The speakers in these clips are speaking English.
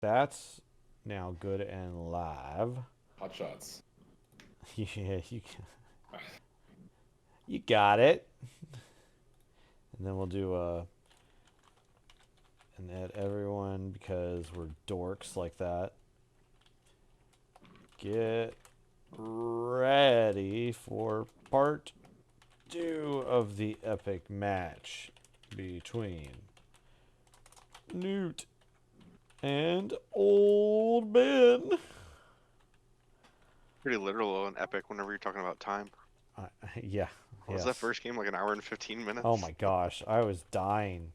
That's now good and live. Hot shots. Yeah, you got it. And then we'll do and add everyone because we're dorks like that. Get ready for part 2 of the epic match between Nute and Old Ben. Pretty literal and epic whenever you're talking about time. Uh, yeah, What was that yes. first game like an hour and 15 Oh minutes? my gosh, I was dying.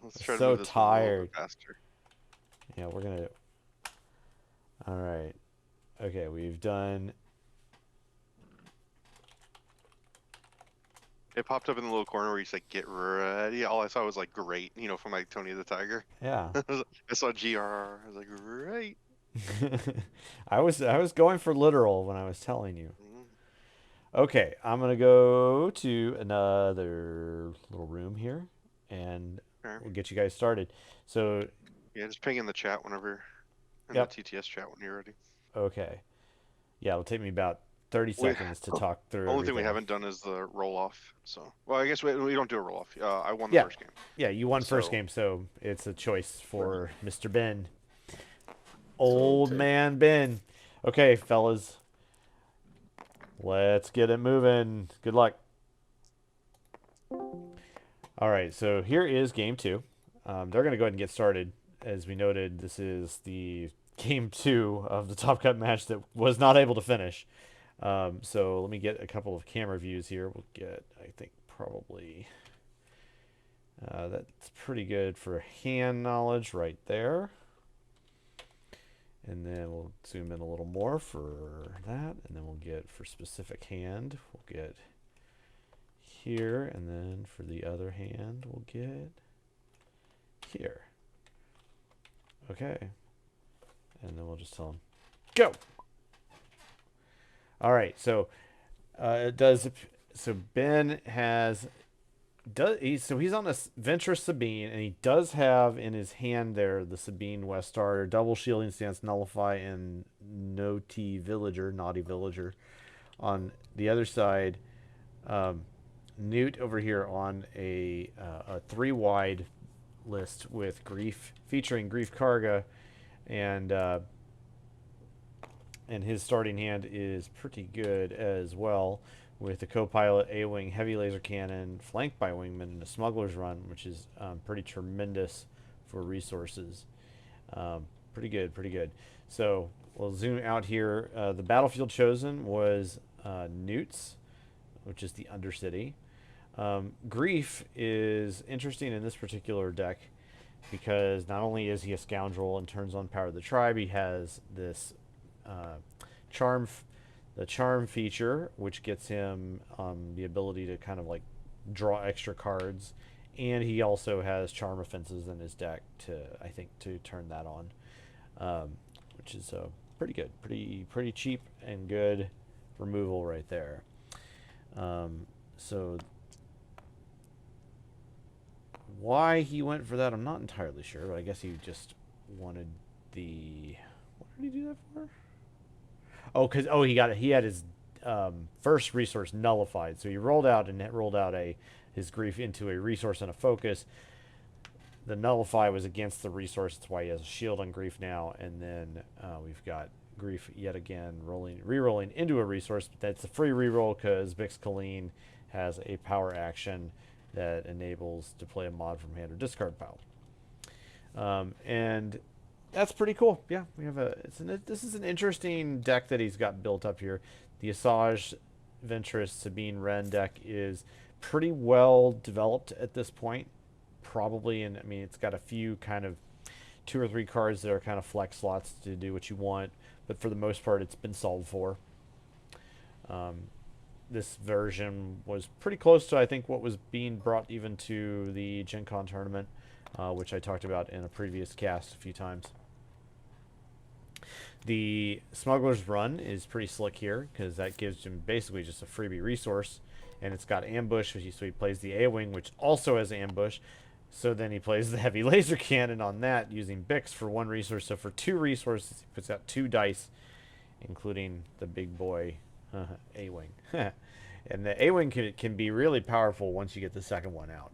Let's I was try to so move this one a little bit tired. faster. Yeah, we're gonna. All right. Okay, we've done. It popped up in the little corner where you said "Get ready." All I saw was like "Great," from like Tony the Tiger. Yeah. I saw GRR. I was like, "Great." I was going for literal when I was telling you. Mm, Okay, I'm gonna go to another little room here, and okay. we'll get you guys started. So, Yeah, just ping in the chat whenever in the yep. TTS chat when you're ready. Okay. Yeah, it'll take me about 30 We seconds to talk through Only thing we everything. haven't done is the roll off. So, well, I guess we don't do a roll off. I won the Yeah. first game, Yeah, you won first so game, so it's a choice right. for Mr. Ben. So Old take. man Ben. Okay, fellas. Let's get it moving. Good luck. All right, so here is game 2. They're going to go ahead and get started. As we noted, this is the game 2 of the Top Cut match that was not able to finish. So let me get a couple of camera views here. We'll get, I think, probably that's pretty good for hand knowledge right there. And then we'll zoom in a little more for that. And then we'll get for specific hand, we'll get here. And then for the other hand, we'll get here. Okay. And then we'll just tell him, go! All right, so it does. So Ben has so he's on a Ventress Sabine, and he does have in his hand there the Sabine West Starter, double shielding stance, nullify, and Naughty Villager. On the other side, um, Nute over here on a 3 wide list with Grief, featuring Grief Karga, and and his starting hand is pretty good as well, with the co-pilot A-wing heavy laser cannon flanked by wingman and a smuggler's run, which is pretty tremendous for resources. Pretty good, pretty good. So we'll zoom out here. The battlefield chosen was Newt's, which is the Undercity. Grief is interesting in this particular deck because not only is he a scoundrel and turns on Power of the Tribe, he has this uh, charm, the charm feature, which gets him the ability to kind of like draw extra cards, and he also has charm offenses in his deck to, I think, to turn that on, which is pretty good, pretty cheap and good removal right there. So why he went for that, I'm not entirely sure, but I guess he just wanted the. What did he do that for? Oh, because he had his first resource nullified, so he rolled out his grief into a resource and a focus. The nullify was against the resource, that's why he has a shield on grief now, and then we've got grief yet again re-rolling into a resource. But that's a free reroll because Bix Colleen has a power action that enables to play a mod from hand or discard pile. And that's pretty cool. Yeah, we have this is an interesting deck that he's got built up here. The Asajj Ventress Sabine Wren deck is pretty well developed at this point. Probably, and I mean, it's got a few kind of 2 or 3 cards that are kind of flex slots to do what you want, but for the most part, it's been solved for. This version was pretty close to, I think, what was being brought even to the Gen Con tournament, which I talked about in a previous cast a few times. The Smuggler's Run is pretty slick here because that gives him basically just a freebie resource, and it's got ambush, so he plays the A-Wing, which also has ambush. So then he plays the heavy laser cannon on that using Bix for 1 resource. So for 2 resources, he puts out 2 dice, including the big boy A-Wing. And the A-Wing can be really powerful once you get the second one out.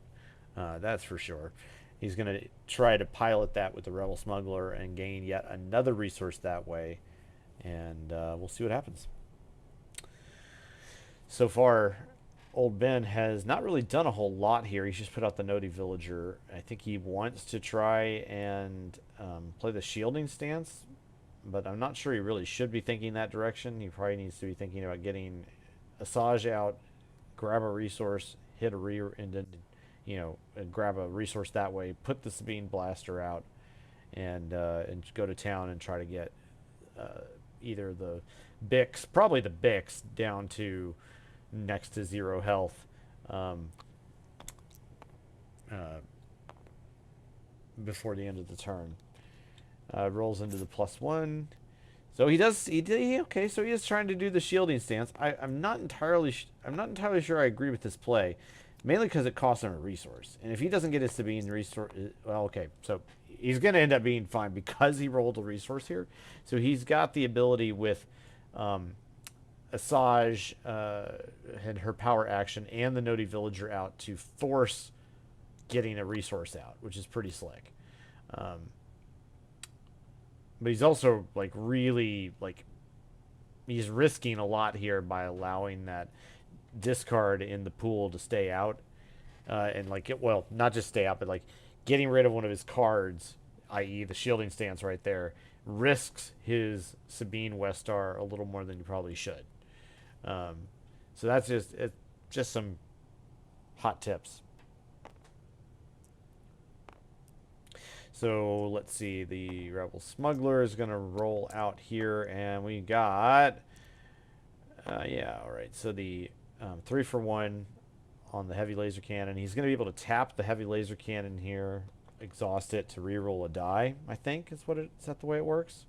That's for sure. He's going to try to pilot that with the Rebel Smuggler and gain yet another resource that way. And we'll see what happens. So far, Old Ben has not really done a whole lot here. He's just put out the Noti Villager. I think he wants to try and play the shielding stance, but I'm not sure he really should be thinking that direction. He probably needs to be thinking about getting Asajj out, grab a resource, hit a rear, and then, grab a resource that way, put the Sabine blaster out, and go to town and try to get either the Bix, probably the Bix, down to next to 0 health before the end of the turn. Rolls into the +1. So he does. Okay. So he is trying to do the shielding stance. I'm not entirely sure I agree with this play, mainly because it costs him a resource. And if he doesn't get his Sabine resource, well, okay. So he's going to end up being fine because he rolled a resource here. So he's got the ability with Asajj and her power action and the Noti Villager out to force getting a resource out, which is pretty slick. But he's also really he's risking a lot here by allowing that discard in the pool to stay out, and not just stay out, but getting rid of one of his cards, i.e. the shielding stance right there, risks his Sabine Westar a little more than you probably should. So that's just some hot tips. So let's see, the Rebel Smuggler is going to roll out here, and we got, all right, so the 3 for 1 on the heavy laser cannon. He's going to be able to tap the heavy laser cannon here, exhaust it to reroll a die, I think is that the way it works?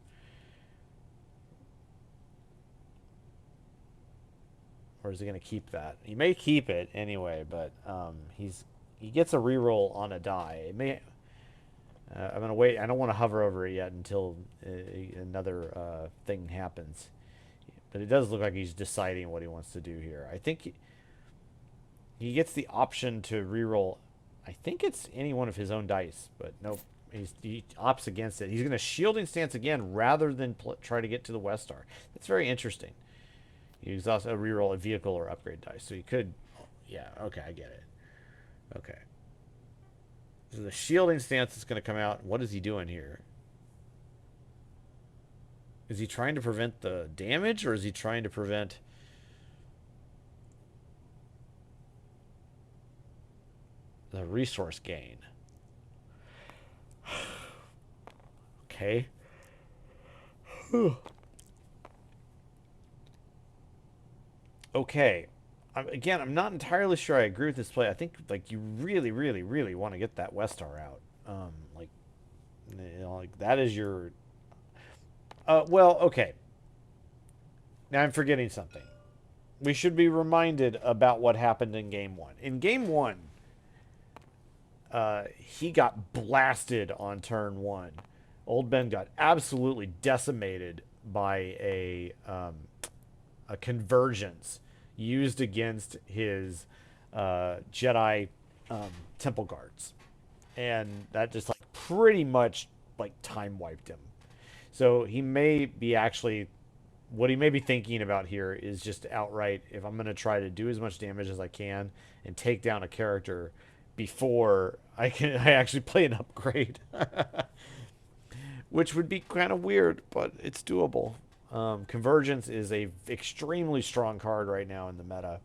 Or is he going to keep that? He may keep it anyway, but he gets a reroll on a die. It may... I'm going to wait. I don't want to hover over it yet until another thing happens. But it does look like he's deciding what he wants to do here. I think he gets the option to reroll. I think it's any one of his own dice. But nope. He opts against it. He's going to shielding stance again rather than try to get to the Westar. That's very interesting. He exhausts a reroll a vehicle or upgrade dice. So he could... Yeah, okay, I get it. Okay. So the shielding stance is going to come out. What is he doing here? Is he trying to prevent the damage, or is he trying to prevent the resource gain? Okay. Okay. Again, I'm not entirely sure I agree with this play. I think you really, really, really want to get that Westar out. That is your. Well, okay. Now I'm forgetting something. We should be reminded about what happened in Game 1. In Game 1, he got blasted on turn 1. Old Ben got absolutely decimated by a convergence used against his Jedi temple guards, and that just pretty much time wiped him. So he may be what he may be thinking about here is just outright, if I'm going to try to do as much damage as I can and take down a character before I actually play an upgrade, which would be kind of weird, but it's doable. Convergence is a extremely strong card right now in the meta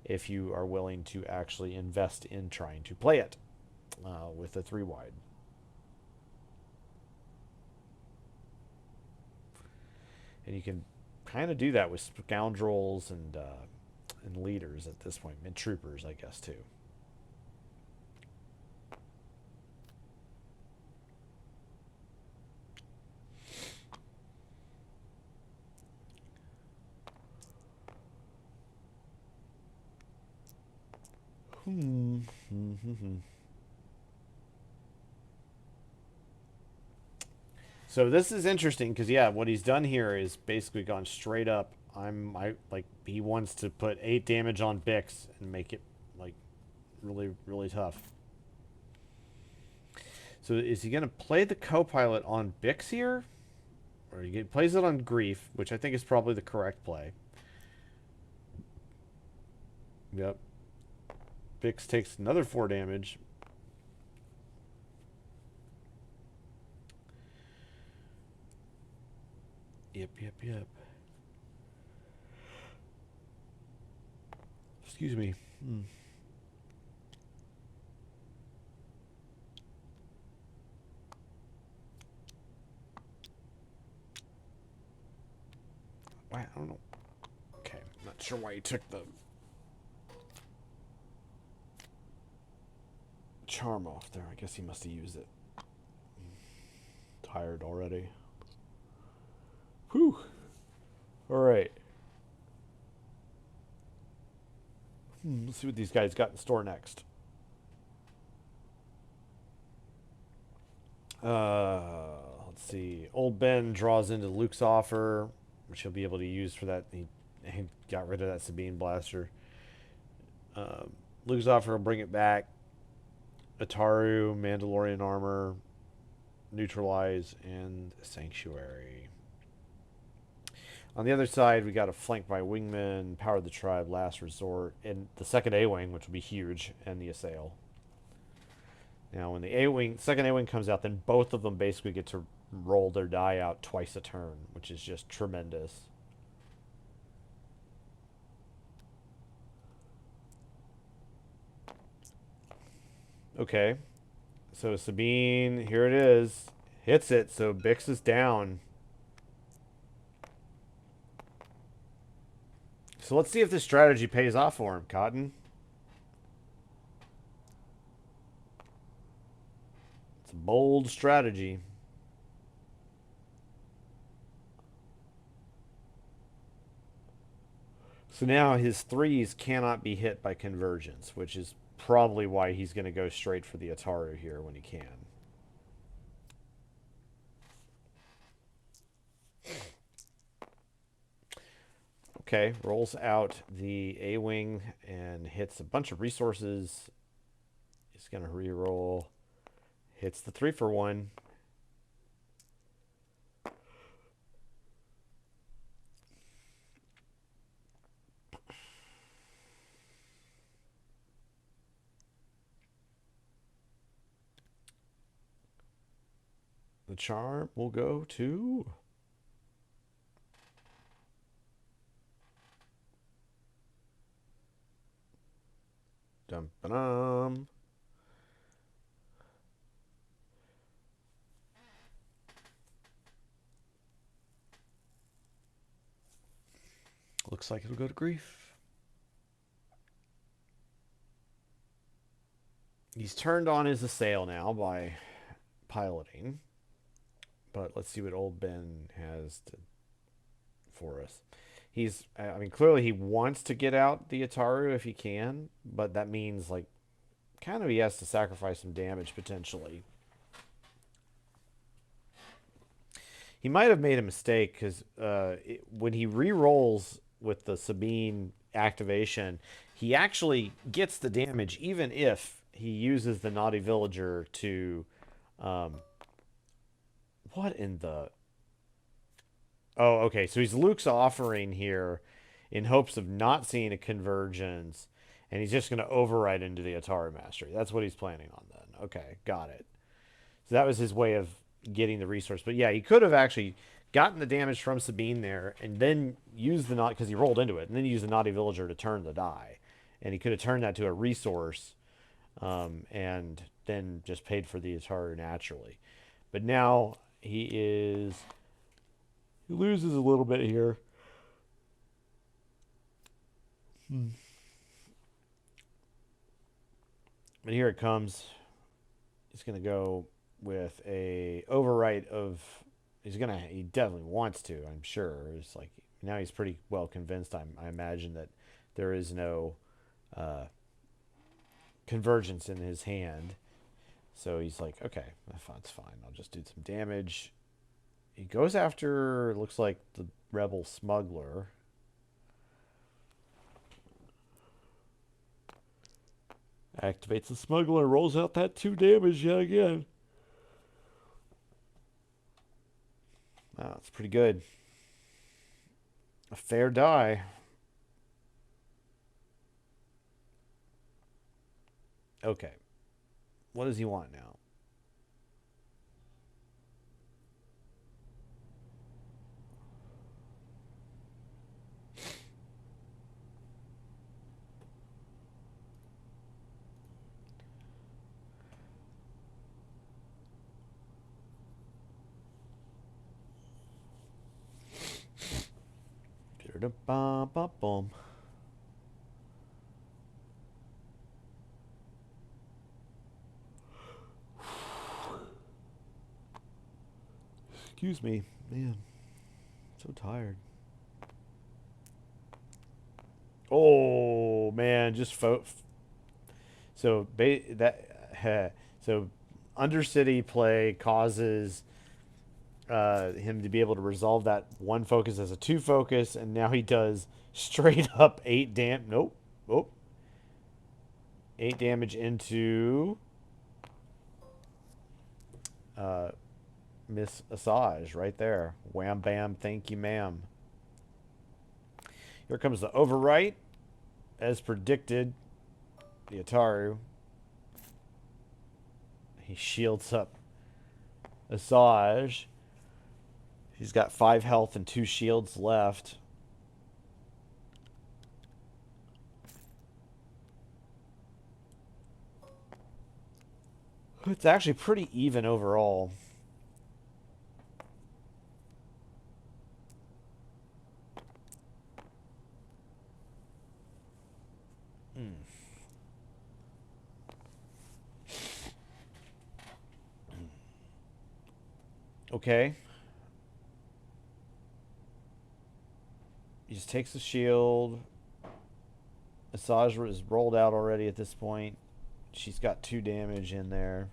if you are willing to actually invest in trying to play it with a 3-wide. And you can kind of do that with scoundrels and leaders at this point, and troopers, I guess, too. So this is interesting because yeah, what he's done here is basically gone straight up. He wants to put 8 damage on Bix and make it like really really tough. So is he gonna play the co-pilot on Bix here, or he plays it on Grief, which I think is probably the correct play. Yep. Bix takes another 4 damage. Yep. Excuse me. Why? I don't know. Okay, I'm not sure why he took the charm off there. I guess he must have used it. Tired already. Whew. Alright. Let's see what these guys got in store next. Let's see. Old Ben draws into Luke's offer, which he'll be able to use for that. He got rid of that Sabine blaster. Luke's offer will bring it back. Ataru, Mandalorian armor, neutralize, and sanctuary. On the other side, we got a flank by wingman, power of the tribe, last resort, and the second A-wing, which will be huge, and the assail. Now, when the second A-wing comes out, then both of them basically get to roll their die out twice a turn, which is just tremendous. Okay, so Sabine, here it is, hits it, so Bix is down. So let's see if this strategy pays off for him, Cotton. It's a bold strategy. So now his 3s cannot be hit by convergence, which is probably why he's going to go straight for the Ataru here when he can. Okay, rolls out the A-Wing and hits a bunch of resources. He's going to re-roll. Hits the 3-for-1. The charm will go to... Dum-ba-dum. Looks like it'll go to Grief. He's turned on his assail now by piloting. But let's see what old Ben has for us. I mean, clearly he wants to get out the Ataru if he can, but that means, like, kind of he has to sacrifice some damage potentially. He might have made a mistake because when he re-rolls with the Sabine activation, he actually gets the damage even if he uses the Naughty Villager to... what in the... Oh, okay. So he's Luke's offering here in hopes of not seeing a convergence, and he's just going to override into the Atari Mastery. That's what he's planning on then. Okay, got it. So that was his way of getting the resource. But yeah, he could have actually gotten the damage from Sabine there and then used the Naughty... because he rolled into it, and then used the Naughty Villager to turn the die. And he could have turned that to a resource and then just paid for the Atari naturally. But now he loses a little bit here. But here it comes. He's going to go with a overwrite of... He definitely wants to, I'm sure. It's like, now he's pretty well convinced, I imagine, that there is no convergence in his hand. So he's like, okay, that's fine. I'll just do some damage. He goes after, looks like, the rebel smuggler. Activates the smuggler, rolls out that 2 damage yet again. Wow, that's pretty good. A fair die. Okay. What does he want now? Boom. Excuse me, man. So tired. Oh man, just so so Undercity play causes him to be able to resolve that 1 focus as a 2 focus, and now he does straight up 8 nope. Oh. 8 damage into Miss Asajj right there. Wham bam, thank you, ma'am. Here comes the overwrite. As predicted, the Ataru. He shields up Asajj. He's got 5 health and 2 shields left. It's actually pretty even overall. Okay. He just takes the shield. Asajj is rolled out already at this point. She's got 2 damage in there.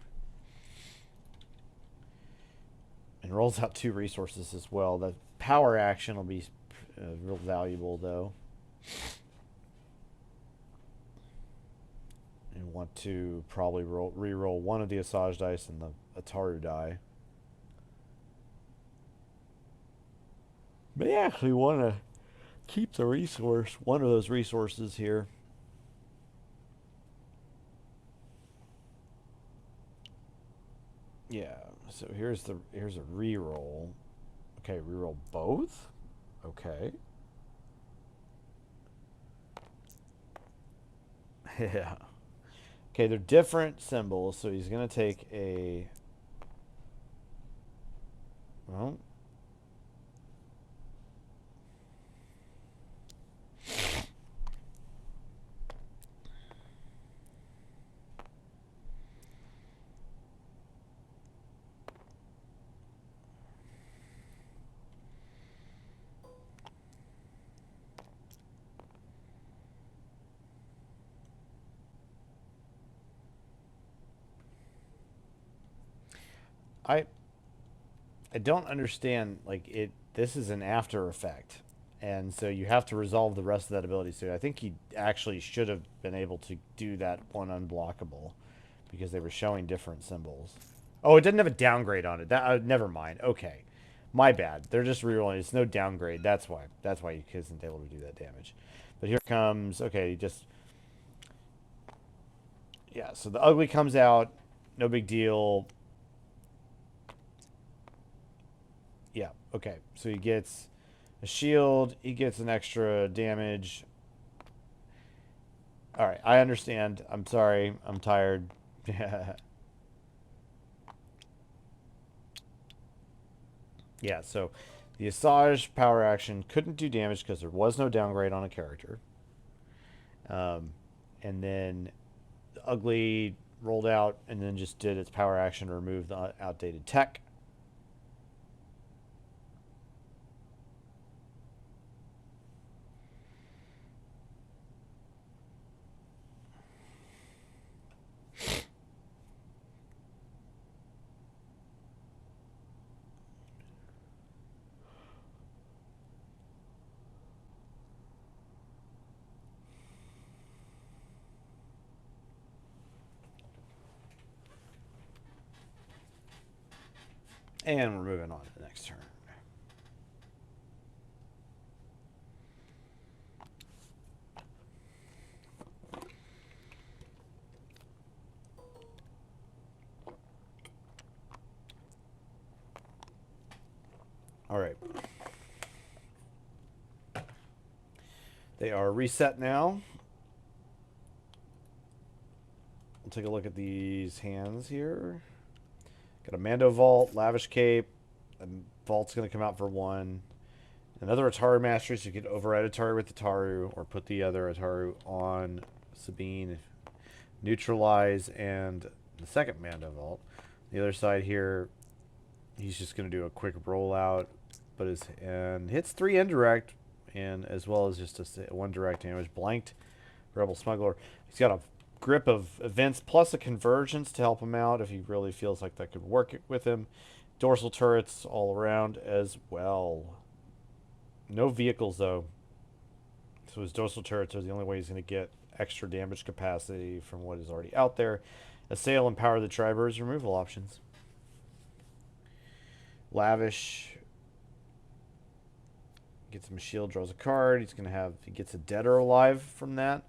And rolls out 2 resources as well. The power action will be real valuable, though. And want to probably re-roll 1 of the Asajj dice and the Ataru die. May actually want to keep the resource, 1 of those resources here. Yeah, so here's a reroll. Okay, reroll both? Okay. Yeah. Okay, they're different symbols, so he's gonna take a... Well... I don't understand, like, it. This is an after effect, and so you have to resolve the rest of that ability. So I think he actually should have been able to do that 1 unblockable, because they were showing different symbols. Oh, it didn't have a downgrade on it. That never mind. Okay, my bad. They're just rerolling. It's no downgrade. That's why. That's why he isn't able to do that damage. But here comes. Okay, just... Yeah, so the ugly comes out. No big deal. Yeah, okay. So he gets a shield. He gets an extra damage. All right, I understand. I'm sorry. I'm tired. Yeah, so the Asajj power action couldn't do damage because there was no downgrade on a character. And then the ugly rolled out and then just did its power action to remove the outdated tech. And we're moving on to the next turn. All right. They are reset now. We'll take a look at these hands here. Got a Mando Vault, Lavish Cape. A Vault's going to come out for 1. Another Ataru Master, so you can override Ataru with Ataru, or put the other Ataru on Sabine. Neutralize, and the second Mando Vault. The other side here, he's just going to do a quick rollout, but and hits 3 indirect, and as well as just a 1 direct damage. Blanked Rebel Smuggler. He's got a grip of events plus a convergence to help him out if he really feels like that could work with him. Dorsal turrets all around as well. No vehicles though, so his dorsal turrets are the only way he's going to get extra damage capacity from what is already out there. Assail and power the Tribers removal options. Lavish gets him a shield, draws a card. He's going to have, he gets a Dead or Alive from that.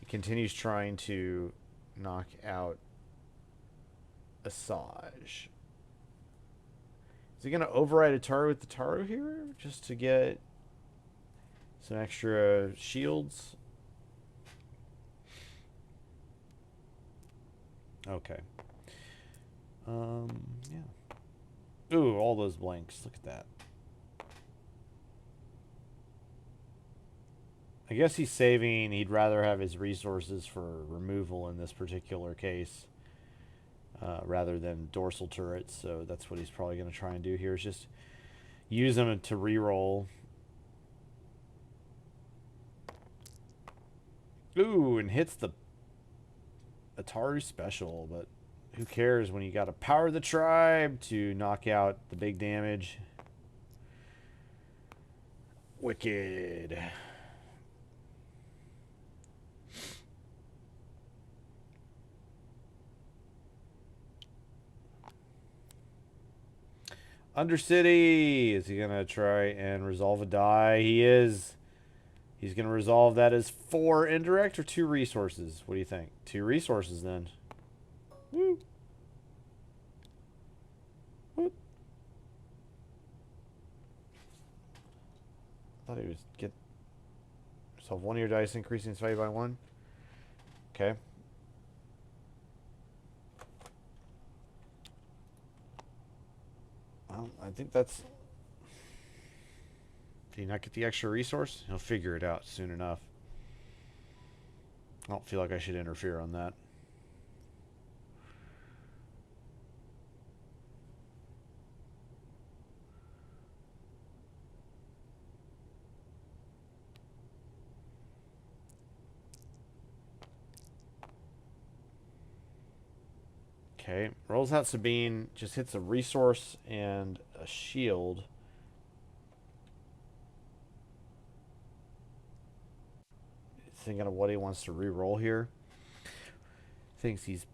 He continues trying to knock out Asajj. Is he going to override a Taru with the Taru here just to get some extra shields? Okay. Yeah. Ooh, all those blanks. Look at that. I guess he's saving. He'd rather have his resources for removal in this particular case, rather than dorsal turrets. So that's what he's probably going to try and do here, is just use them to reroll. Ooh, and hits the Ataru special, but who cares when you got to power the tribe to knock out the big damage. Wicked. Undercity. Is he going to try and resolve a die? He is. He's going to resolve that as 4 indirect or 2 resources. What do you think? 2 resources then. Woo. Whoop. I thought he was get resolve 1 of your dice, increasing its value by 1. Okay. Well, I think that's... Did he not get the extra resource? He'll figure it out soon enough. I don't feel like I should interfere on that. Okay, rolls out Sabine, just hits a resource and a shield. Thinking of what he wants to re-roll here. Thinks he's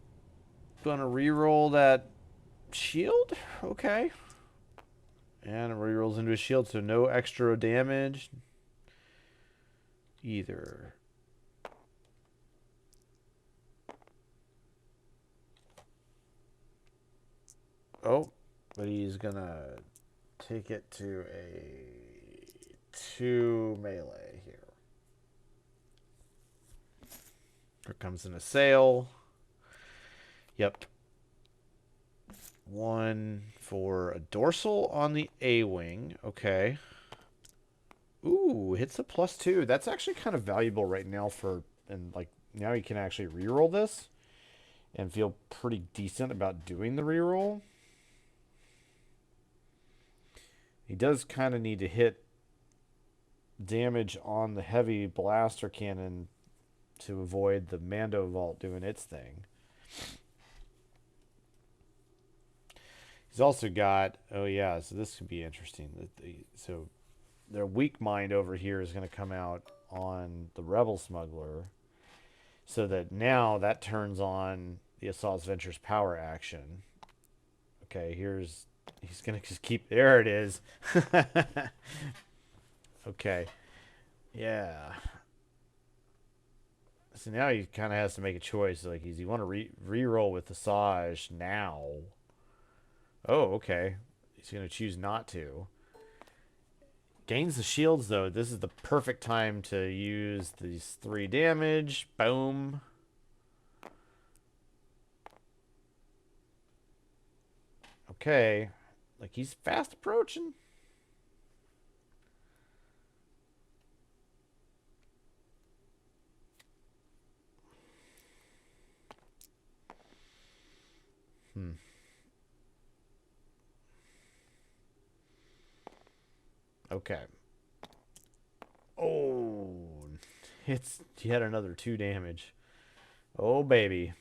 gonna re-roll that shield. Okay, and it re-rolls into a shield, so no extra damage either. Oh, but he's gonna take it to a 2 melee here. Here comes an assail. Yep. 1 for a dorsal on the A-wing. Okay. Ooh, hits a +2. That's actually kind of valuable right now for, and like now you can actually reroll this and feel pretty decent about doing the reroll. He does kind of need to hit damage on the heavy blaster cannon to avoid the Mando Vault doing its thing. He's also got, oh yeah, so this could be interesting. So their weak mind over here is going to come out on the Rebel Smuggler, so that now that turns on the Assault Venture's power action. Okay, here's He's gonna just keep. There it is. Okay. Yeah. So now he kind of has to make a choice. Like, does he want to re-roll with Asajj now? Oh, okay. He's gonna choose not to. Gains the shields though. This is the perfect time to use these 3 damage. Boom. Okay. Like, he's fast approaching. Okay. Oh, it's yet another 2 damage. Oh, baby.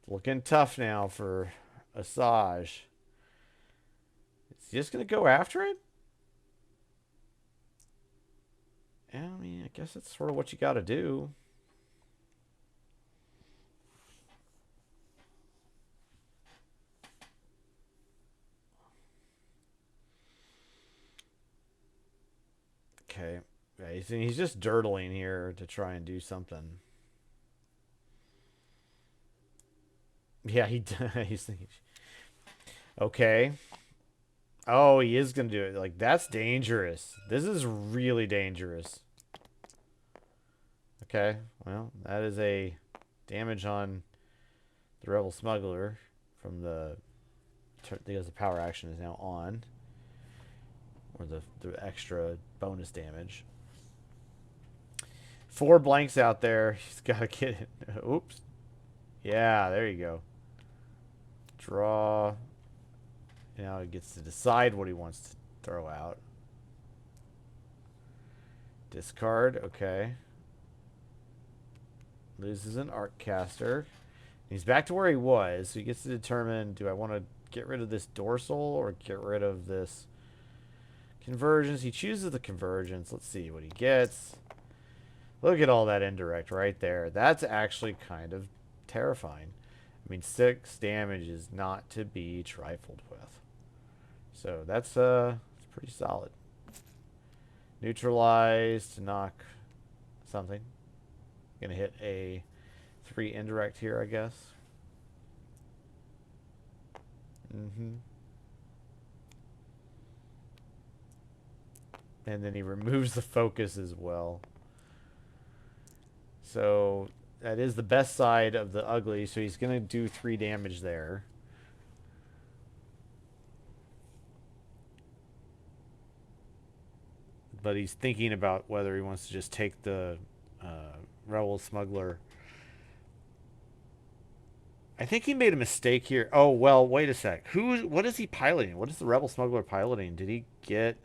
Looking tough now for Asajj. Is he just going to go after it? Yeah, I mean, I guess that's sort of what you got to do. Okay. Yeah, he's just dirtling here to try and do something. Yeah, he's thinking. Okay. Oh, he is going to do it. Like, that's dangerous. This is really dangerous. Okay. Well, that is a damage on the Rebel Smuggler from the... because the power action is now on. Or the extra bonus damage. 4 blanks out there. He's got to get it. Oops. Yeah, there you go. Draw. Now he gets to decide what he wants to throw out. Discard. Okay. Loses an Arc Caster. He's back to where he was. So he gets to determine, do I want to get rid of this dorsal or get rid of this convergence? He chooses the convergence. Let's see what he gets. Look at all that indirect right there. That's actually kind of terrifying. I mean, 6 damage is not to be trifled with. So that's pretty solid. Neutralize to knock something. Gonna hit a 3 indirect here, I guess. And then he removes the focus as well. So that is the best side of the ugly. So he's gonna do 3 damage there. But he's thinking about whether he wants to just take the Rebel Smuggler. I think he made a mistake here. Oh, well, wait a sec. What is he piloting? What is the Rebel Smuggler piloting? Did he get...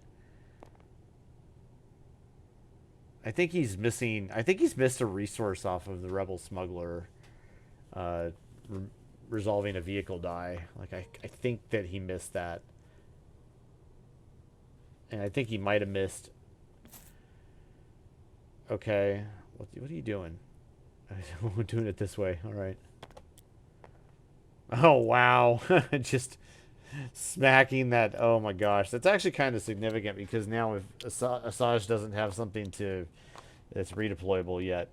I think he's missing... I think he's missed a resource off of the Rebel Smuggler resolving a vehicle die. Like, I think that he missed that. And I think he might have missed... Okay. What are you doing? We're doing it this way. All right. Oh, wow. Just smacking that. Oh, my gosh. That's actually kind of significant because now if Asajj doesn't have something that's redeployable yet.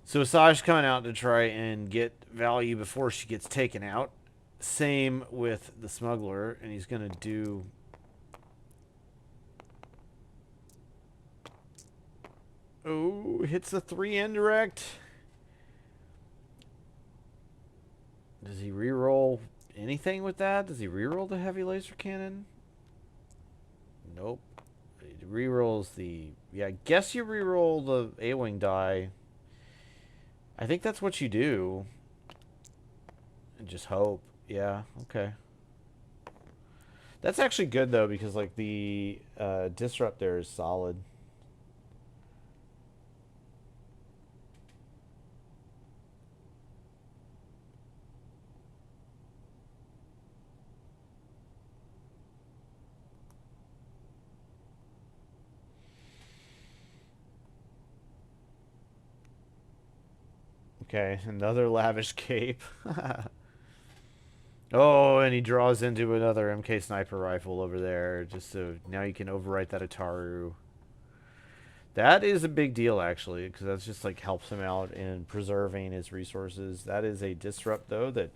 So Asajj coming out to try and get value before she gets taken out. Same with the smuggler, and he's going to do... Oh, hits the 3 indirect. Does he reroll anything with that? Does he reroll the heavy laser cannon? Nope. rerolls the... Yeah, I guess you reroll the A-Wing die. I think that's what you do. And just hope. Yeah, okay. That's actually good, though, because, like, the disrupt there is solid. Okay, another lavish cape. Oh, and he draws into another MK sniper rifle over there, just so now you can overwrite that Ataru. That is a big deal, actually, because that's just like helps him out in preserving his resources. That is a disrupt, though, that...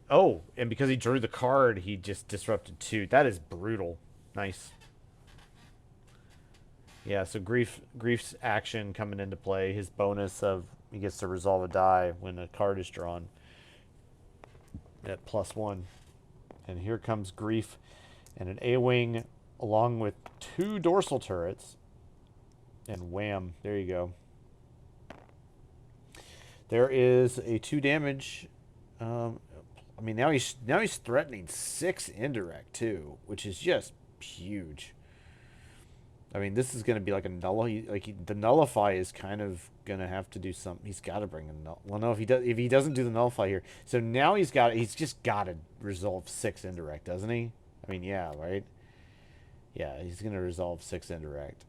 Oh, and because he drew the card, he just disrupted 2. That is brutal. Nice. Yeah, so Grief's action coming into play. His bonus of he gets to resolve a die when a card is drawn at +1. And here comes Grief and an A-Wing along with 2 dorsal turrets. And wham, there you go. There is a 2 damage. I mean, now he's threatening 6 indirect too, which is just huge. I mean, this is going to be like a the nullify is kind of going to have to do something. He's got to bring a null. Well, no, if he doesn't do the nullify here, so now he's just got to resolve 6 indirect, doesn't he? I mean, yeah, right. Yeah, he's going to resolve 6 indirect.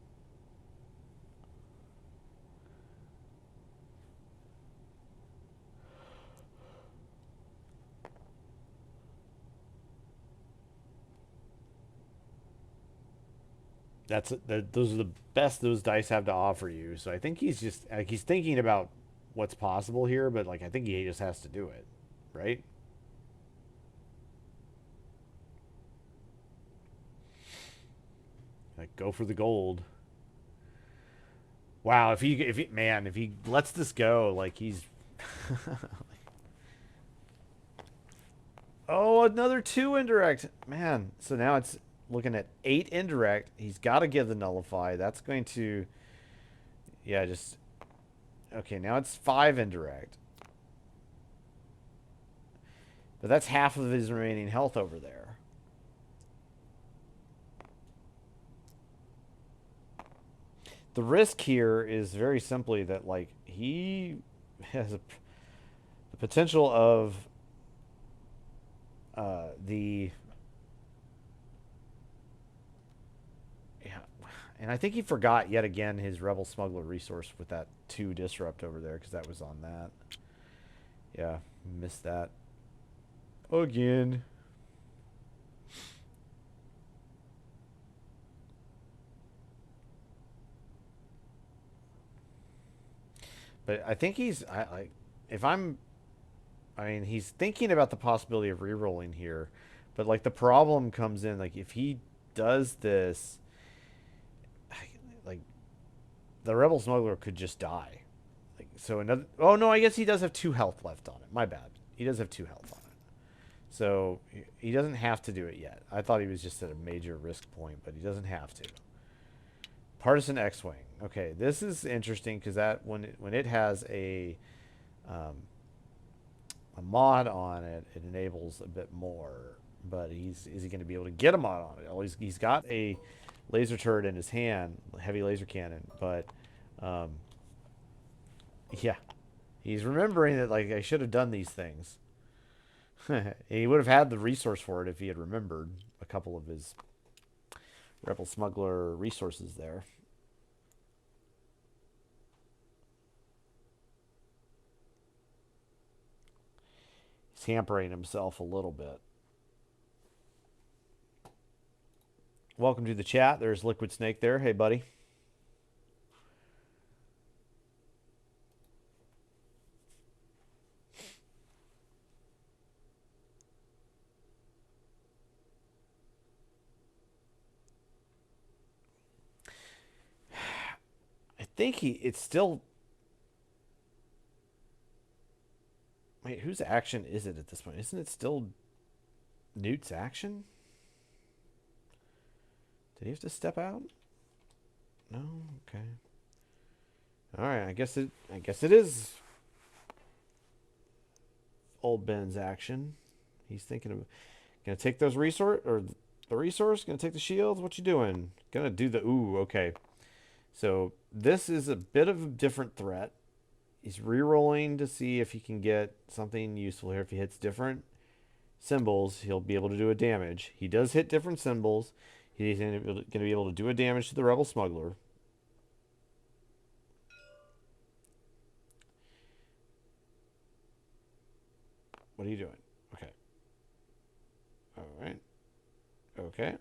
Those are the best those dice have to offer you. So I think he's just like he's thinking about what's possible here, but like I think he just has to do it, right? Like go for the gold. Wow, if he lets this go, like he's oh, another 2 indirect. Man, so now it's looking at 8 indirect. He's got to give the nullify. That's going to... Yeah, just... Okay, now it's 5 indirect. But that's half of his remaining health over there. The risk here is very simply that, like, he has the potential of the... And I think he forgot yet again his Rebel Smuggler resource with that 2 disrupt over there, because that was on that. Yeah, missed that. Again. But I think he's... I mean, he's thinking about the possibility of re-rolling here. But, like, the problem comes in, like, if he does this... Like, the Rebel Smuggler could just die. Like, so another... Oh, no, I guess he does have 2 health left on it. My bad. He does have 2 health on it. So, he doesn't have to do it yet. I thought he was just at a major risk point, but he doesn't have to. Partisan X-Wing. Okay, this is interesting, because that when it has a mod on it, it enables a bit more. But is he going to be able to get a mod on it? Well, he's got a laser turret in his hand, heavy laser cannon, but yeah, he's remembering that, like, I should have done these things. He would have had the resource for it if he had remembered a couple of his Rebel Smuggler resources there. He's hampering himself a little bit. Welcome to the chat. There's Liquid Snake there. Hey, buddy. I think it's still... Wait, whose action is it at this point? Isn't it still Nute's action? Did he have to step out? No? Okay. Alright, I guess it is old Ben's action. He's thinking of gonna take those resource or the resource, gonna take the shields. What you doing? Gonna do the ooh, okay. So this is a bit of a different threat. He's re-rolling to see if he can get something useful here. If he hits different symbols, he'll be able to do a damage. He does hit different symbols. He's going to be able to do a damage to the rebel smuggler. What are you doing? Okay. All right. Okay.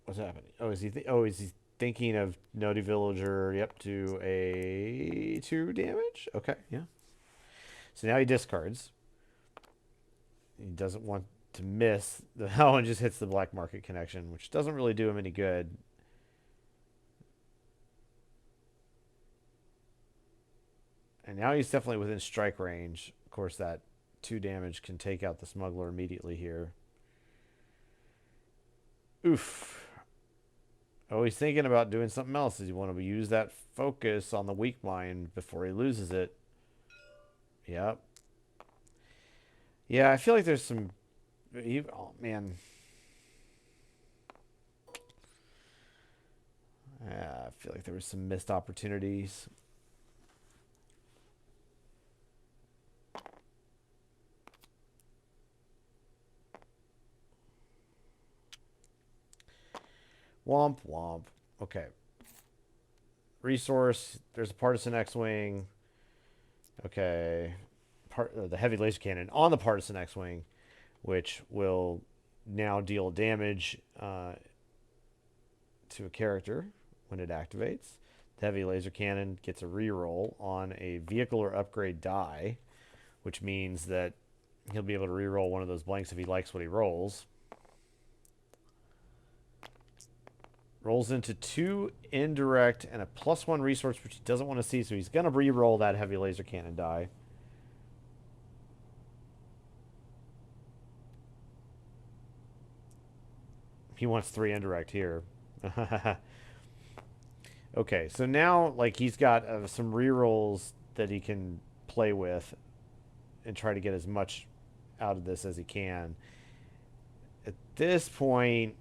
What's happening? Oh, is he thinking of Noti Villager? Yep, to a 2 damage. Okay, yeah. So now he discards. He doesn't want to miss. The that one just hits the black market connection, which doesn't really do him any good. And now he's definitely within strike range. Of course, that 2 damage can take out the smuggler immediately here. Oof. Oh, he's thinking about doing something else. Does he want to use that focus on the weak mind before he loses it? Yep. Yeah, I feel like there's some... Oh, man. Yeah, I feel like there was some missed opportunities. Womp womp. Okay. Resource. There's a partisan X-wing. Okay. The heavy laser cannon on the partisan X-wing, which will now deal damage to a character when it activates. The heavy laser cannon gets a reroll on a vehicle or upgrade die, which means that he'll be able to reroll one of those blanks if he likes what he rolls. Rolls into 2 indirect and a +1 resource, which he doesn't want to see, so he's going to re-roll that heavy laser cannon die. He wants 3 indirect here. Okay, so now, like, he's got some re-rolls that he can play with and try to get as much out of this as he can. At this point...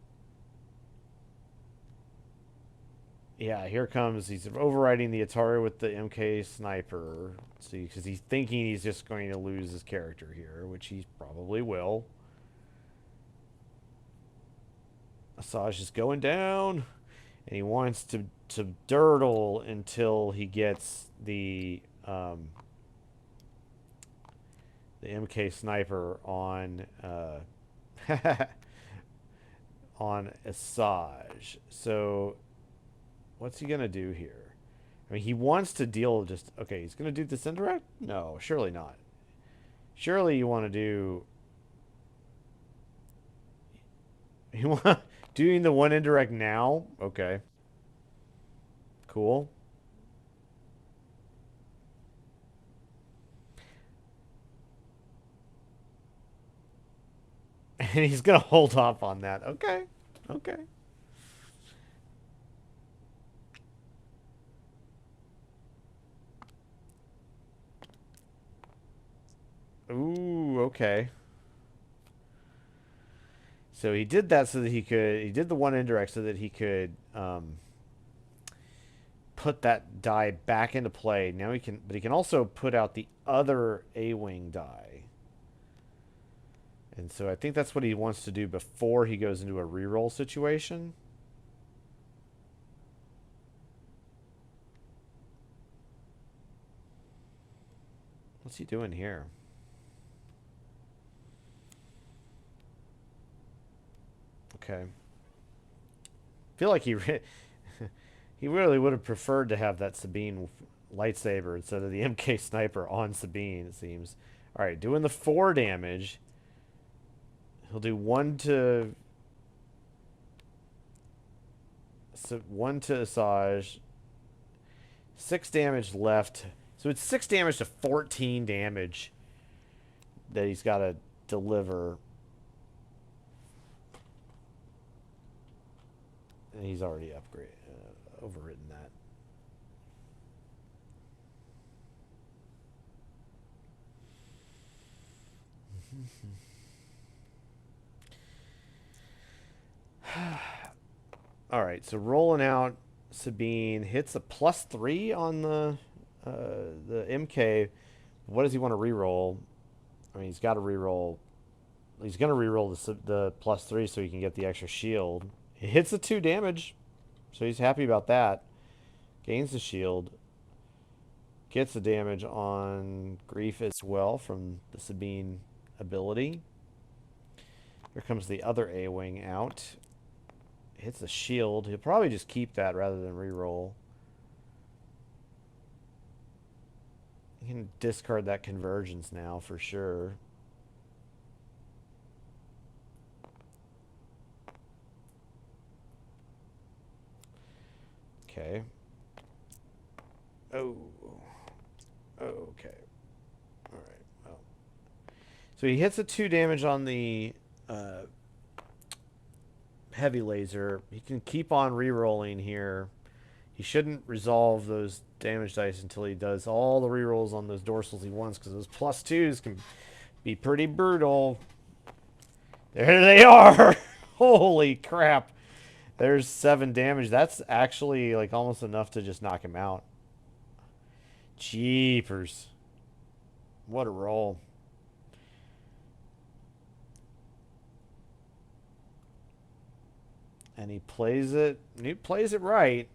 Yeah, here comes, he's overriding the Atari with the MK sniper. See, because he's thinking he's just going to lose his character here, which he probably will. Asajj is going down, and he wants to dirtle until he gets the MK sniper on on Asajj. So what's he gonna do here? I mean, he wants to deal just... Okay, he's gonna do this indirect? No, surely not. Surely you want to do... You want... Doing the 1 indirect now? Okay. Cool. And he's gonna hold off on that. Okay. Okay. Ooh, okay. So he did that so that he could... He did the 1 indirect so that he could put that die back into play. Now he can... But he can also put out the other A-wing die. And so I think that's what he wants to do before he goes into a reroll situation. What's he doing here? Okay. I feel like he really would have preferred to have that Sabine lightsaber instead of the MK sniper on Sabine, it seems. Alright, doing the 4 damage. He'll do 1 to... So 1 to Asajj. 6 damage left. So it's 6 damage to 14 damage that he's got to deliver. And he's already overwritten that. All right, so rolling out, Sabine hits a +3 on the MK. What does he want to reroll? I mean, he's got to reroll. He's gonna reroll the +3 so he can get the extra shield. He hits the 2 damage, so he's happy about that. Gains the shield. Gets the damage on Grief as well from the Sabine ability. Here comes the other A-Wing out. Hits the shield. He'll probably just keep that rather than reroll. He can discard that convergence now for sure. Okay. Oh. Okay. All right. Well. So he hits a 2 damage on the heavy laser. He can keep on re-rolling here. He shouldn't resolve those damage dice until he does all the rerolls on those dorsals he wants, because those +2s can be pretty brutal. There they are! Holy crap! There's 7 damage. That's actually like almost enough to just knock him out. Jeepers. What a roll. And he plays it. Nute plays it right.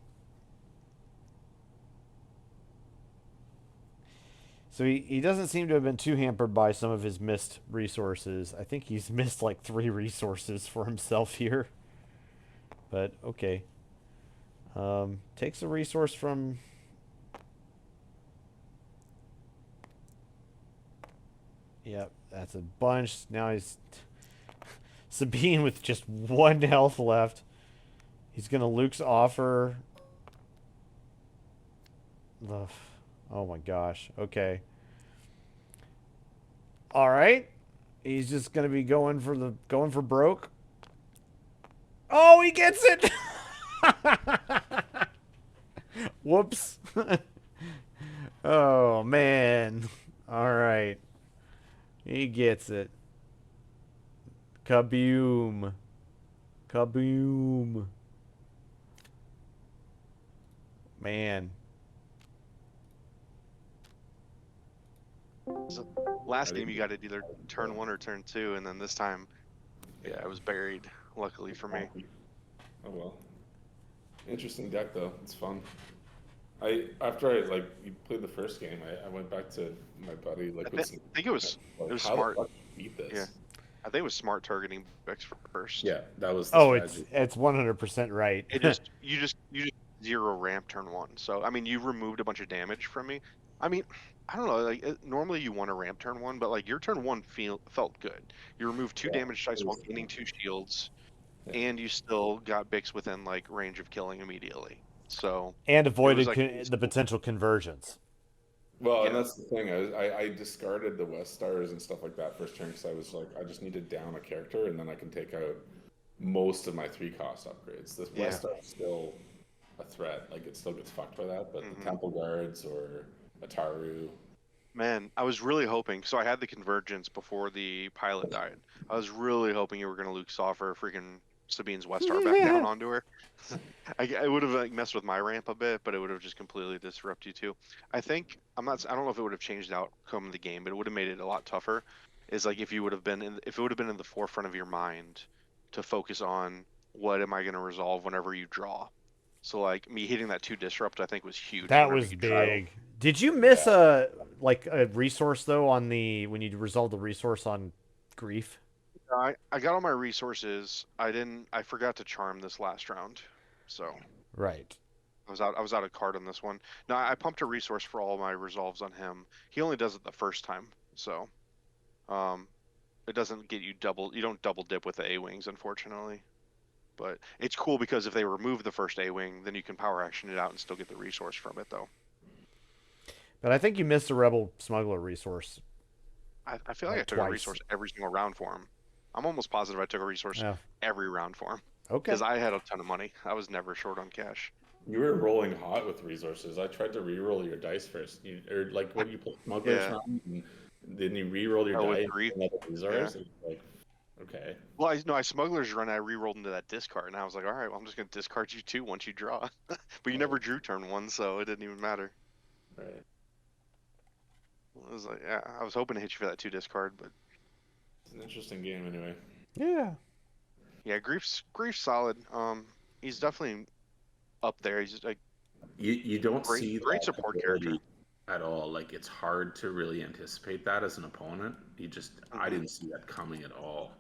So he doesn't seem to have been too hampered by some of his missed resources. I think he's missed like 3 resources for himself here. But okay. Takes a resource from... Yep, that's a bunch. Now he's... Sabine with just 1 health left. He's going to Luke's offer. Ugh. Oh my gosh. Okay. All right. He's just going to be going for broke. Oh, he gets it. Whoops. Oh man. All right. He gets it. Kaboom. Kaboom. Man. So last game you got it either turn 1 or turn 2, and then this time, yeah, I was buried. Luckily for me. Oh well. Interesting deck though. It's fun. After I you played the first game, I went back to my buddy I think it was how smart. the fuck did you beat this? Yeah, I think it was smart targeting DEUX first. Yeah, that was the Oh, strategy. it's 100% right. You just 0 ramp turn 1. So I mean, you removed a bunch of damage from me. I mean, I don't know. Normally you want to ramp turn 1, but like your turn 1 felt good. You removed 2 damage dice while gaining 2 shields, and you still got Bix within like range of killing immediately. So and avoided like, the potential conversions. Well, and that's the thing. I discarded the West Stars and stuff like that first turn because I was like, I just need to down a character and then I can take out most of my 3-cost upgrades. This West Star is still a threat. Like it still gets fucked by that, but the Temple Guards or Ataru. Man, I was really hoping. So I had the convergence before the pilot died. I was really hoping you were gonna Luke offer freaking Sabine's West Star back down onto her. I would have like messed with my ramp a bit, but it would have just completely disrupted you too. I don't know if it would have changed the outcome of the game, but it would have made it a lot tougher. Is like if it would have been in the forefront of your mind to focus on what am I going to resolve whenever you draw. So like me hitting that 2 disrupt, I think was huge. That was big. Did you miss a resource though on when you resolved the resource on Grief? I got all my resources. I forgot to charm this last round, so right. I was out of card on this one. No, I pumped a resource for all my resolves on him. He only does it the first time, so it doesn't get you double. You don't double dip with the A-wings, unfortunately. But it's cool because if they remove the first A-wing, then you can power action it out and still get the resource from it, though. But I think you missed a Rebel Smuggler resource. I feel like I took twice. a resource every single round for him. I'm almost positive I took a resource every round for him. Okay. Because I had a ton of money. I was never short on cash. You were rolling hot with resources. I tried to re-roll your dice first. Or like when you put Smuggler's round and then you re-roll your Oh, with die grief. and another resource. And it's like, okay. Well, I Smuggler's Run. I re-rolled into that discard, and I was like, all right, well, I'm just gonna discard you too once you draw. But you never drew turn 1, so it didn't even matter. Right. I was like, yeah, I was hoping to hit you for that 2 discard, but It's an interesting game anyway. Yeah. yeah, Grief's solid. He's definitely up there. He's like You don't see great that support ability character. at all. Like it's hard to really anticipate that as an opponent. I didn't see that coming at all.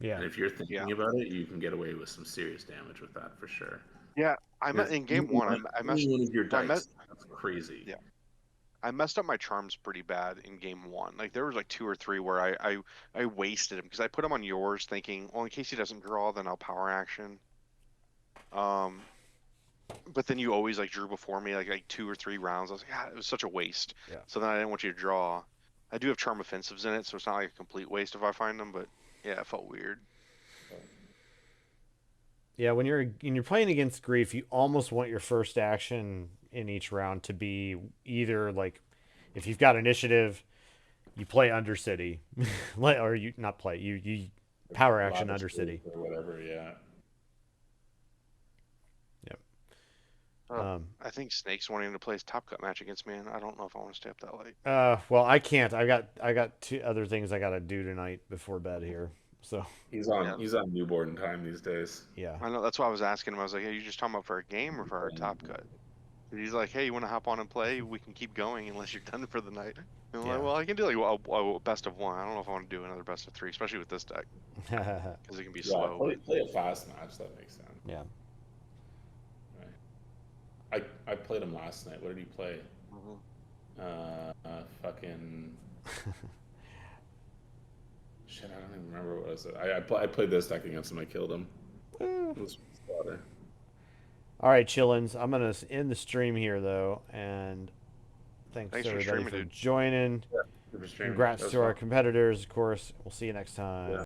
Yeah. And if you're thinking about it, you can get away with some serious damage with that for sure. Yeah, in game 1. I messed. One of your I dice. messed. That's crazy. Yeah. I messed up my charms pretty bad in game 1. Like there was like 2 or 3 where I wasted him because I put him on yours thinking, well, in case he doesn't draw, then I'll power action. But then you always like drew before me like 2 or 3 rounds. I was like, God, it was such a waste. Yeah. So then I didn't want you to draw. I do have charm offensives in it, so it's not like a complete waste if I find them. But yeah, it felt weird. Yeah, when you're playing against Grief, you almost want your first action in each round to be either like, if you've got initiative, you play Undercity, or you not play you power action Undercity or whatever. Yeah. Yep. I think Snake's wanting to play his Top Cut match against me, and I don't know if I want to stay up that late. Well, I can't. I got 2 other things I gotta do tonight before bed here. So he's on newborn time these days. Yeah. I know. That's why I was asking him. I was like, "Hey, you just talking about for a game or for a Top Cut?" And he's like, "Hey, you want to hop on and play? We can keep going unless you're done for the night." And I'm like, "Well, I can do like a best of 1. I don't know if I want to do another best of 3, especially with this deck because it can be slow." Play a fast match. That makes sense. Yeah. I played him last night. What did he play? Fucking shit. I don't even remember what was it. I played this deck against him. I killed him. It was slaughter. All right, chillins. I'm gonna end the stream here though, and thanks everybody for joining. Yeah, Congrats to our competitors, of course. We'll see you next time. Yeah.